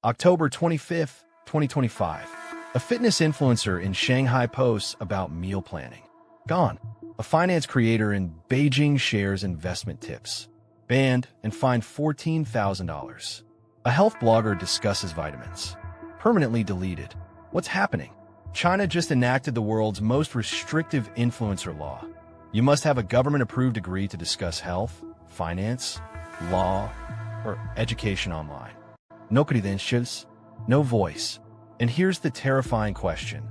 October 25th, 2025. A fitness influencer in Shanghai posts about meal planning. Gone. A finance creator in Beijing shares investment tips. Banned and fined $14,000. A health blogger discusses vitamins. Permanently deleted. What's happening? China just enacted the world's most restrictive influencer law. You must have a government-approved degree to discuss health, finance, law, or education online. No credentials, no voice. And here's the terrifying question.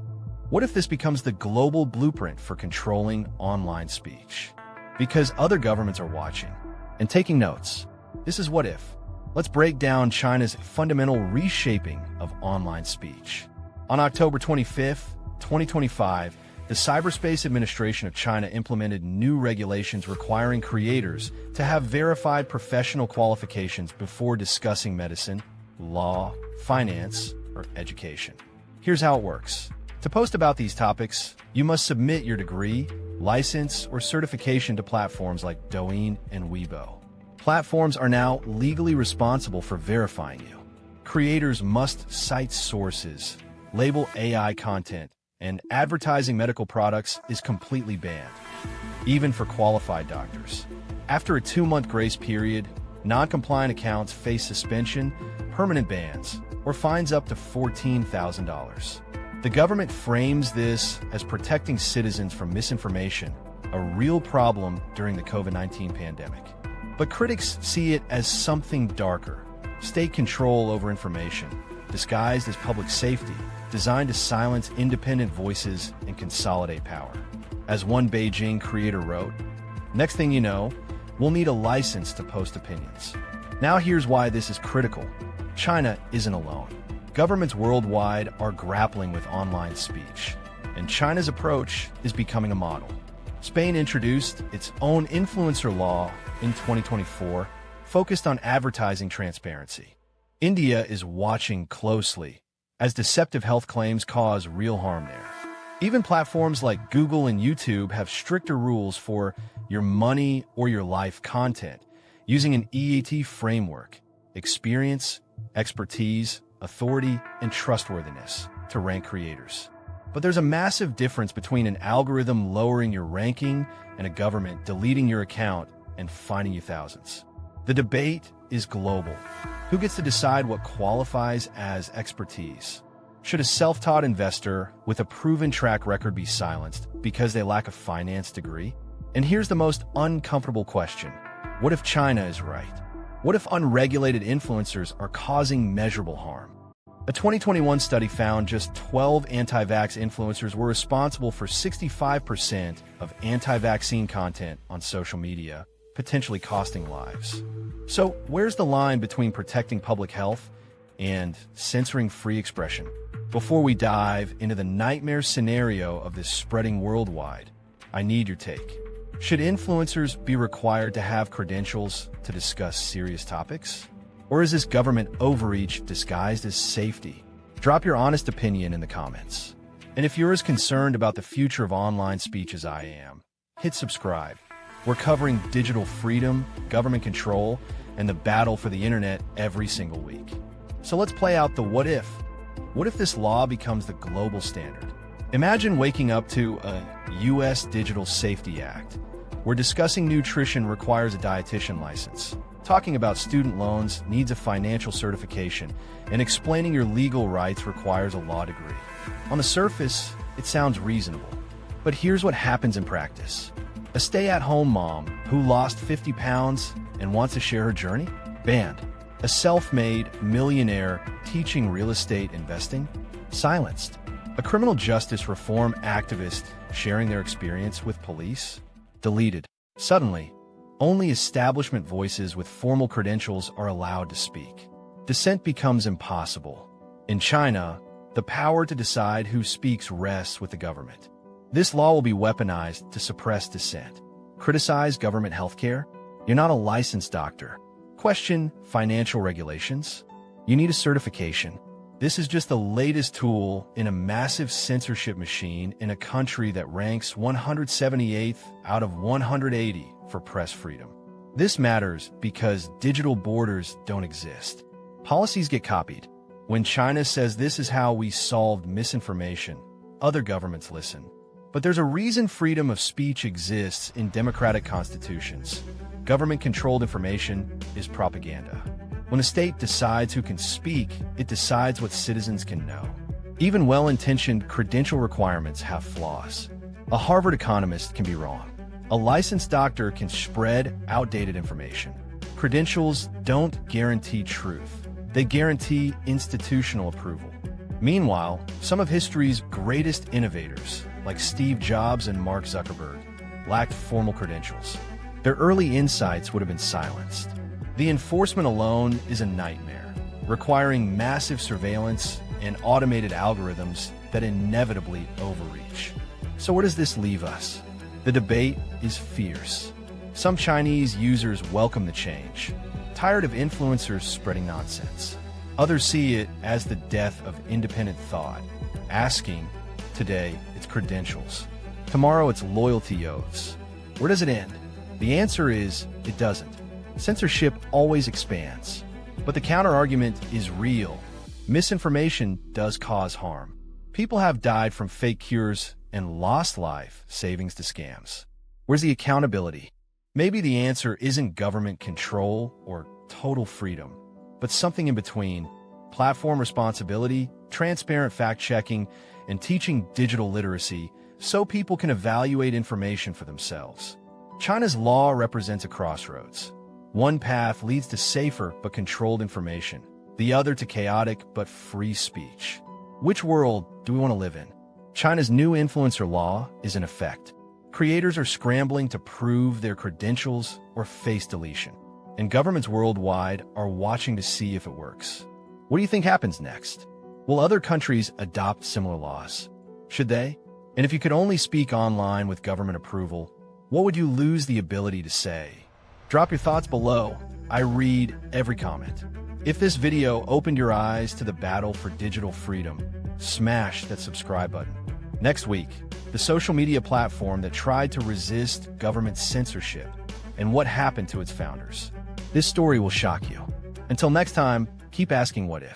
What if this becomes the global blueprint for controlling online speech? Because other governments are watching and taking notes. This is What If. Let's break down China's fundamental reshaping of online speech. On October 25th, 2025, the Cyberspace Administration of China implemented new regulations requiring creators to have verified professional qualifications before discussing medicine, law, finance, or education. Here's how it works. To post about these topics, you must submit your degree, license, or certification to platforms like Douyin and Weibo. Platforms are now legally responsible for verifying you. Creators must cite sources, label AI content, and advertising medical products is completely banned, even for qualified doctors. After a 2-month grace period, non-compliant accounts face suspension, permanent bans, or fines up to $14,000. The government frames this as protecting citizens from misinformation, a real problem during the COVID-19 pandemic. But critics see it as something darker, state control over information, disguised as public safety, designed to silence independent voices and consolidate power. As one Beijing creator wrote, "Next thing you know, we'll need a license to post opinions." Now here's why this is critical. China isn't alone. Governments worldwide are grappling with online speech, and China's approach is becoming a model. Spain introduced its own influencer law in 2024, focused on advertising transparency. India is watching closely, as deceptive health claims cause real harm there. Even platforms like Google and YouTube have stricter rules for your money or your life content, using an EAT framework: experience, expertise, authority, and trustworthiness to rank creators. But there's a massive difference between an algorithm lowering your ranking and a government deleting your account and fining you thousands. The debate is global. Who gets to decide what qualifies as expertise? Should a self-taught investor with a proven track record be silenced because they lack a finance degree? And here's the most uncomfortable question. What if China is right? What if unregulated influencers are causing measurable harm? A 2021 study found just 12 anti-vax influencers were responsible for 65% of anti-vaccine content on social media, potentially costing lives. So where's the line between protecting public health and censoring free expression? Before we dive into the nightmare scenario of this spreading worldwide, I need your take. Should influencers be required to have credentials to discuss serious topics? Or is this government overreach disguised as safety? Drop your honest opinion in the comments. And if you're as concerned about the future of online speech as I am, hit subscribe. We're covering digital freedom, government control, and the battle for the internet every single week. So let's play out the what if. What if this law becomes the global standard? Imagine waking up to a U.S. Digital Safety Act, where discussing nutrition requires a dietitian license, talking about student loans needs a financial certification, and explaining your legal rights requires a law degree. On the surface, it sounds reasonable. But here's what happens in practice. A stay-at-home mom who lost 50 pounds and wants to share her journey? Banned. A self-made millionaire teaching real estate investing? Silenced. A criminal justice reform activist sharing their experience with police? Deleted. Suddenly, only establishment voices with formal credentials are allowed to speak. Dissent becomes impossible. In China, the power to decide who speaks rests with the government. This law will be weaponized to suppress dissent. Criticize government healthcare? You're not a licensed doctor. Question financial regulations? You need a certification. This is just the latest tool in a massive censorship machine in a country that ranks 178th out of 180 for press freedom. This matters because digital borders don't exist. Policies get copied, When China says this is how we solved misinformation, other governments listen. But there's a reason freedom of speech exists in democratic constitutions. Government-controlled information is propaganda. When a state decides who can speak, it decides what citizens can know. Even well-intentioned credential requirements have flaws. A Harvard economist can be wrong. A licensed doctor can spread outdated information. Credentials don't guarantee truth. They guarantee institutional approval. Meanwhile, some of history's greatest innovators, like Steve Jobs and Mark Zuckerberg, lacked formal credentials. Their early insights would have been silenced. The enforcement alone is a nightmare, requiring massive surveillance and automated algorithms that inevitably overreach. So where does this leave us? The debate is fierce. Some Chinese users welcome the change, tired of influencers spreading nonsense. Others see it as the death of independent thought, asking, today it's credentials, tomorrow it's loyalty oaths. Where does it end? The answer is, it doesn't. Censorship always expands. But the counter-argument is real. Misinformation does cause harm. People have died from fake cures and lost life savings to scams. Where's the accountability? Maybe the answer isn't government control or total freedom, but something in between: platform responsibility, transparent fact-checking, and teaching digital literacy so people can evaluate information for themselves. China's law represents a crossroads. One path leads to safer but controlled information, the other to chaotic but free speech. Which world do we want to live in? China's new influencer law is in effect. Creators are scrambling to prove their credentials or face deletion, and governments worldwide are watching to see if it works. What do you think happens next? Will other countries adopt similar laws? Should they? And if you could only speak online with government approval, what would you lose the ability to say? Drop your thoughts below. I read every comment. If this video opened your eyes to the battle for digital freedom, smash that subscribe button. Next week, the social media platform that tried to resist government censorship and what happened to its founders. This story will shock you. Until next time, keep asking what if.